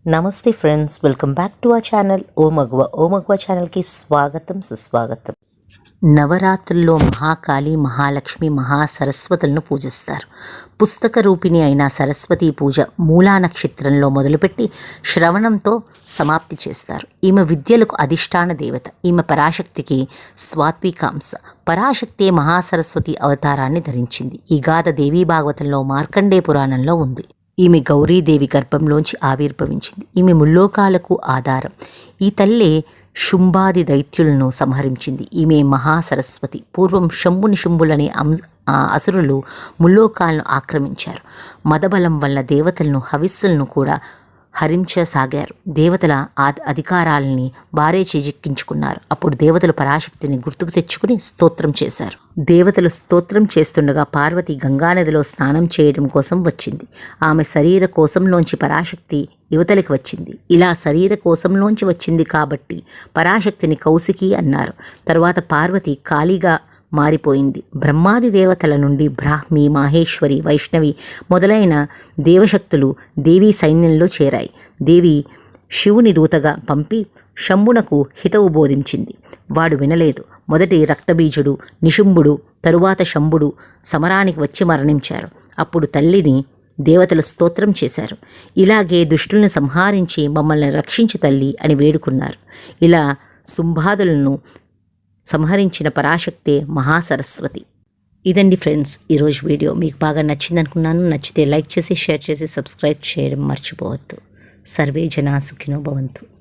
నమస్తే friends, welcome back to our channel ఓ మగువ ఛానల్కి స్వాగతం సుస్వాగతం. నవరాత్రుల్లో మహాకాళి, మహాలక్ష్మి, మహాసరస్వతులను పూజిస్తారు. పుస్తక రూపిణి అయిన సరస్వతీ పూజ మూలా నక్షత్రంలో మొదలుపెట్టి శ్రవణంతో సమాప్తి చేస్తారు. ఈమె విద్యలకు అధిష్టాన దేవత. ఈమె పరాశక్తికి స్వాత్వికాంశ. పరాశక్తి మహాసరస్వతి అవతారాన్ని ధరించింది. ఈ గాథ దేవీ భాగవతంలో మార్కండే పురాణంలో ఉంది. ఈమె గౌరీదేవి గర్భంలోంచి ఆవిర్భవించింది. ఈమె ముల్లోకాలకు ఆధారం. ఈ తల్లే శుంభాది దైత్యులను సంహరించింది. ఈమె మహాసరస్వతి. పూర్వం శంభుని అసురులు ముల్లోకాలను ఆక్రమించారు. మదబలం వల్ల దేవతలను హవిస్సులను కూడా హరించసాగారు. దేవతల అధికారాలని వారే చేజిక్కించుకున్నారు. అప్పుడు దేవతలు పరాశక్తిని గుర్తుకు తెచ్చుకుని స్తోత్రం చేశారు. దేవతలు స్తోత్రం చేస్తుండగా పార్వతి గంగానదిలో స్నానం చేయడం కోసం వచ్చింది. ఆమె శరీర కోశంలోంచి పరాశక్తి యువతలికి వచ్చింది. ఇలా శరీర కోశంలోంచి వచ్చింది కాబట్టి పరాశక్తిని కౌశికి అన్నారు. తరువాత పార్వతి కాళీగా మారిపోయింది. బ్రహ్మాది దేవతల నుండి బ్రాహ్మి, మాహేశ్వరి, వైష్ణవి మొదలైన దేవశక్తులు దేవీ సైన్యంలో చేరాయి. దేవి శివుని దూతగా పంపి శంభునకు హితవు బోధించింది. వాడు వినలేదు. మొదటి రక్తబీజుడు, నిశుంభుడు, తరువాత శంభుడు సమరానికి వచ్చి మరణించారు. అప్పుడు తల్లిని దేవతలు స్తోత్రం చేశారు. ఇలాగే దుష్టులను సంహరించి మమ్మల్ని రక్షించు తల్లి అని వేడుకున్నారు. ఇలా శుంభాదులను సంహరించిన పరాశక్తే మహాసరస్వతి. ఇదండి ఫ్రెండ్స్ ఈరోజు వీడియో. మీకు బాగా నచ్చింది అనుకున్నాను. నచ్చితే లైక్ చేసి, షేర్ చేసి, సబ్స్క్రైబ్ చేయడం మర్చిపోవద్దు. సర్వే జనా సుఖినో భవంతు.